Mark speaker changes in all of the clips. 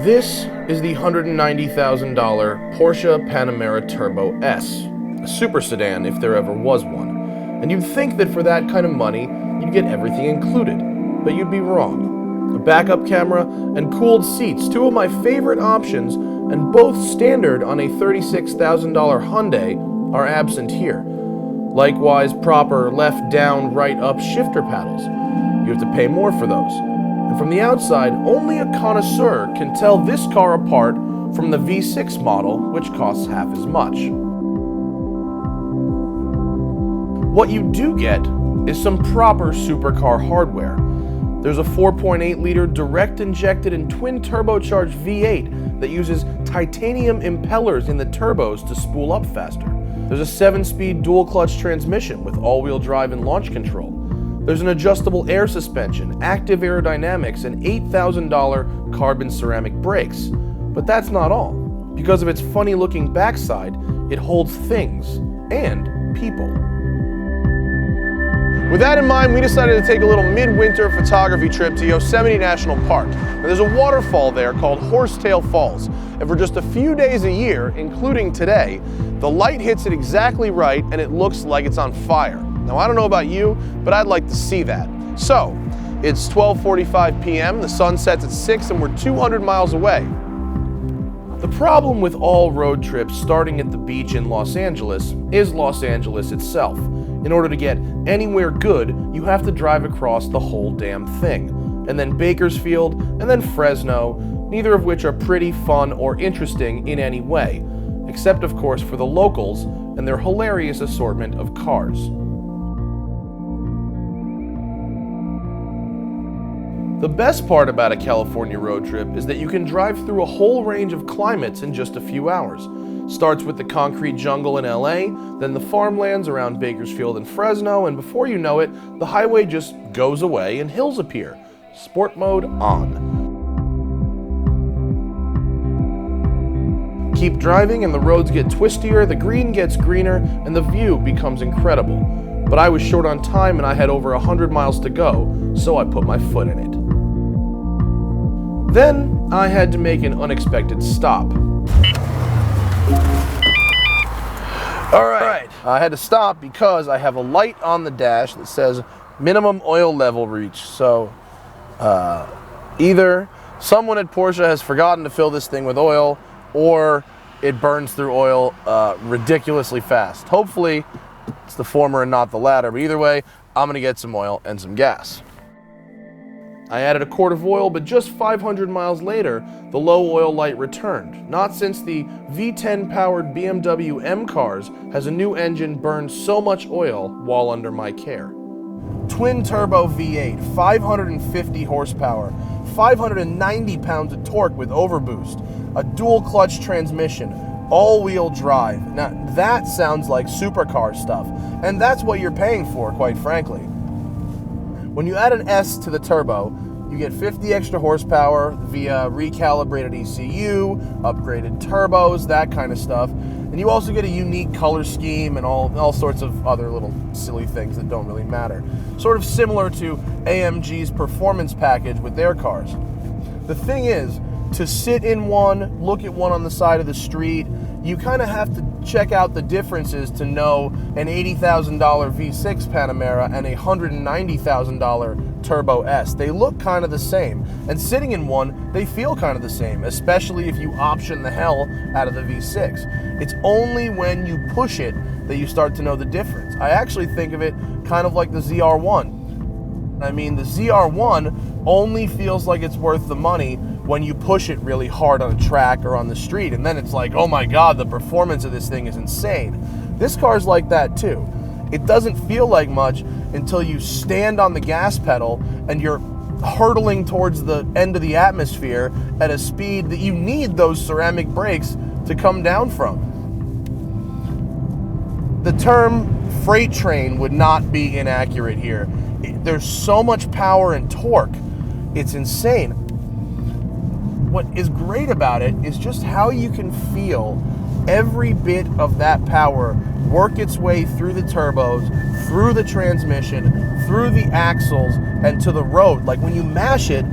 Speaker 1: This is the $190,000 Porsche Panamera Turbo S, a super sedan if there ever was one. And you'd think that for that kind of money, you'd get everything included, but you'd be wrong. A backup camera and cooled seats, two of my favorite options, and both standard on a $36,000 Hyundai, are absent here. Likewise, proper left, down, right, up shifter paddles. You have to pay more for those. And from the outside, only a connoisseur can tell this car apart from the V6 model, which costs half as much. What you do get is some proper supercar hardware. There's a 4.8-liter direct-injected and twin-turbocharged V8 that uses titanium impellers in the turbos to spool up faster. There's a 7-speed dual-clutch transmission with all-wheel drive and launch control. There's an adjustable air suspension, active aerodynamics, and $8,000 carbon ceramic brakes. But that's not all. Because of its funny-looking backside, it holds things and people. With that in mind, we decided to take a little midwinter photography trip to Yosemite National Park. Now, there's a waterfall there called Horsetail Falls, and for just a few days a year, including today, the light hits it exactly right and it looks like it's on fire. Now, I don't know about you, but I'd like to see that. So, it's 12:45 p.m., the sun sets at 6, and we're 200 miles away. The problem with all road trips starting at the beach in Los Angeles is Los Angeles itself. In order to get anywhere good, you have to drive across the whole damn thing. And then Bakersfield, and then Fresno, neither of which are pretty, fun, or interesting in any way. Except, of course, for the locals and their hilarious assortment of cars. The best part about a California road trip is that you can drive through a whole range of climates in just a few hours. Starts with the concrete jungle in LA, then the farmlands around Bakersfield and Fresno, and before you know it, the highway just goes away and hills appear. Sport mode on. Keep driving and the roads get twistier, the green gets greener, and the view becomes incredible. But I was short on time and I had over 100 miles to go, so I put my foot in it. Then I had to make an unexpected stop. Alright, I had to stop because I have a light on the dash that says minimum oil level reach. So either someone at Porsche has forgotten to fill this thing with oil, or it burns through oil ridiculously fast. Hopefully it's the former and not the latter, but either way, I'm gonna get some oil and some gas. I added a quart of oil, but just 500 miles later, the low oil light returned. Not since the V10 powered BMW M cars has a new engine burned so much oil while under my care. Twin turbo V8, 550 horsepower, 590 pounds of torque with overboost, a dual clutch transmission, all-wheel drive. Now that sounds like supercar stuff, and that's what you're paying for, quite frankly. When you add an S to the turbo, you get 50 extra horsepower via recalibrated ECU, upgraded turbos, that kind of stuff. And you also get a unique color scheme and all sorts of other little silly things that don't really matter. Sort of similar to AMG's performance package with their cars. The thing is, to sit in one, look at one on the side of the street, you kind of have to check out the differences to know an $80,000 V6 Panamera and a $190,000 Turbo S. They look kind of the same, and sitting in one, they feel kind of the same, especially if you option the hell out of the V6. It's only when you push it that you start to know the difference. I actually think of it kind of like the ZR1. I mean, the ZR1 only feels like it's worth the money when you push it really hard on a track or on the street, and then it's like, oh my god, the performance of this thing is insane. This car's like that too. It doesn't feel like much until you stand on the gas pedal and you're hurtling towards the end of the atmosphere at a speed that you need those ceramic brakes to come down from. The term freight train would not be inaccurate here. There's so much power and torque, it's insane. What is great about it is just how you can feel every bit of that power work its way through the turbos, through the transmission, through the axles, and to the road. Like when you mash it,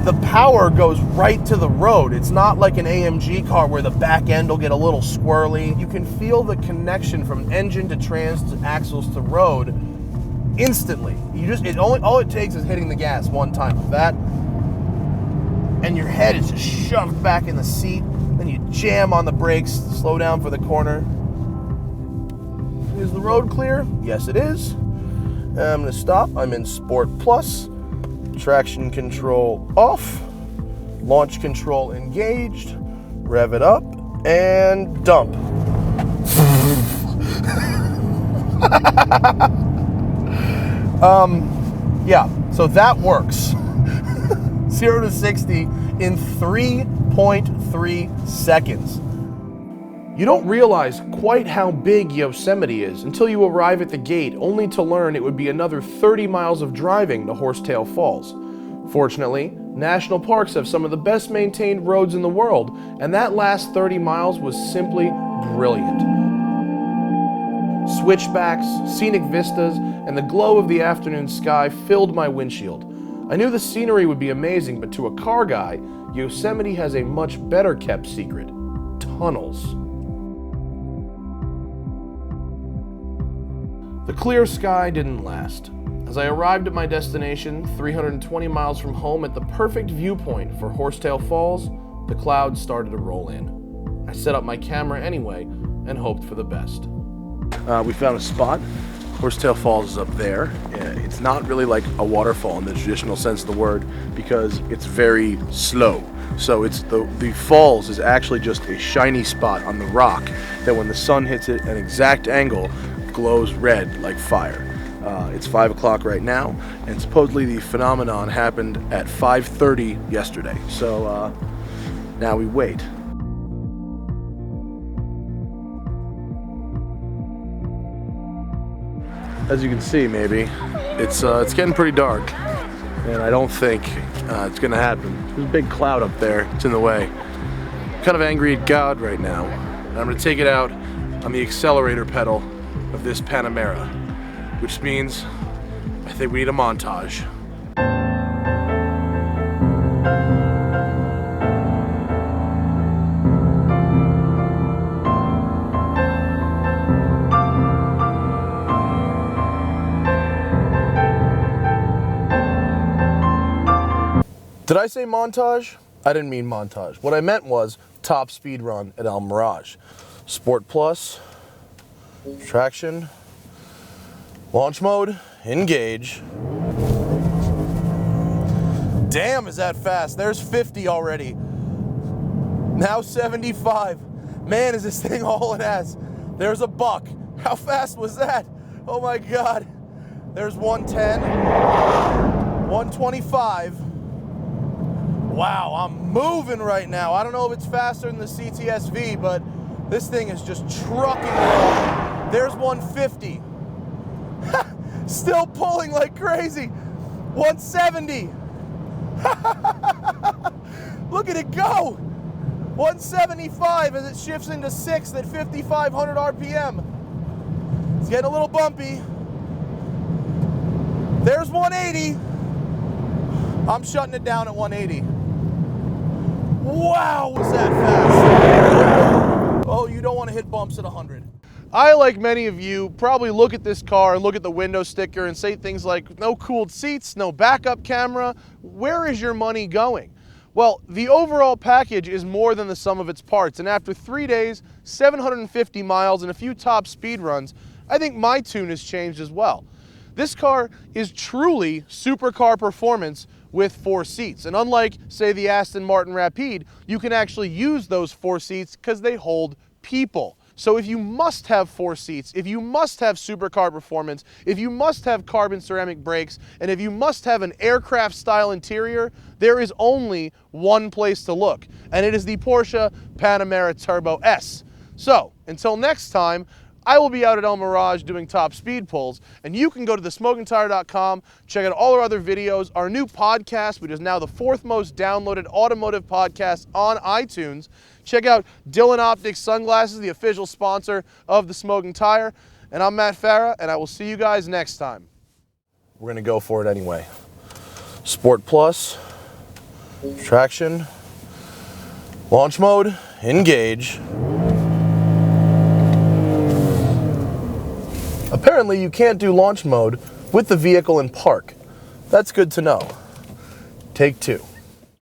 Speaker 1: the power goes right to the road. It's not like an AMG car where the back end will get a little squirrely. You can feel the connection from engine to trans to axles to road instantly. All it takes is hitting the gas one time of that, and your head is just shoved back in the seat. Then you jam on the brakes, slow down for the corner. Is the road clear? Yes, it is. I'm gonna stop. I'm in Sport Plus. Traction control off. Launch control engaged. Rev it up and dump. Yeah, so that works. 0 to 60 in 3.3 seconds. You don't realize quite how big Yosemite is until you arrive at the gate, only to learn it would be another 30 miles of driving to Horsetail Falls. Fortunately, national parks have some of the best maintained roads in the world, and that last 30 miles was simply brilliant. Switchbacks, scenic vistas, and the glow of the afternoon sky filled my windshield. I knew the scenery would be amazing, but to a car guy, Yosemite has a much better kept secret: tunnels. The clear sky didn't last. As I arrived at my destination, 320 miles from home at the perfect viewpoint for Horsetail Falls, the clouds started to roll in. I set up my camera anyway and hoped for the best. We found a spot. Horsetail Falls is up there. It's not really like a waterfall in the traditional sense of the word because it's very slow. So it's the falls is actually just a shiny spot on the rock that when the sun hits it at an exact angle, glows red like fire. It's 5 o'clock right now, and supposedly the phenomenon happened at 5:30 yesterday. So now we wait. As you can see, maybe it's getting pretty dark, and I don't think it's gonna happen. There's a big cloud up there. It's in the way. I'm kind of angry at God right now, and I'm gonna take it out on the accelerator pedal of this Panamera, which means I think we need a montage. Did I say montage? I didn't mean montage. What I meant was top speed run at El Mirage. Sport Plus, traction, launch mode, engage. Damn, is that fast? There's 50 already. Now 75. Man, is this thing hauling ass. There's a buck. How fast was that? Oh my God. There's 110, 125. Wow, I'm moving right now. I don't know if it's faster than the CTSV, but this thing is just trucking along. There's 150. Still pulling like crazy. 170. Look at it go. 175 as it shifts into 6th at 5,500 RPM. It's getting a little bumpy. There's 180. I'm shutting it down at 180. Wow, was that fast? Oh, you don't want to hit bumps at 100. I, like many of you, probably look at this car and look at the window sticker and say things like, no cooled seats, no backup camera. Where is your money going? Well, the overall package is more than the sum of its parts, and after 3 days, 750 miles, and a few top speed runs, I think my tune has changed as well. This car is truly supercar performance with 4 seats. And unlike, say, the Aston Martin Rapide, you can actually use those 4 seats because they hold people. So if you must have 4 seats, if you must have supercar performance, if you must have carbon ceramic brakes, and if you must have an aircraft-style interior, there is only one place to look, and it is the Porsche Panamera Turbo S. So, until next time, I will be out at El Mirage doing top speed pulls, and you can go to thesmokingtire.com, check out all our other videos, our new podcast, which is now the 4th most downloaded automotive podcast on iTunes. Check out Dylan Optics Sunglasses, the official sponsor of The Smoking Tire. And I'm Matt Farah, and I will see you guys next time. We're gonna go for it anyway. Sport Plus, Traction, launch mode, engage. Apparently you can't do launch mode with the vehicle in park. That's good to know. Take two.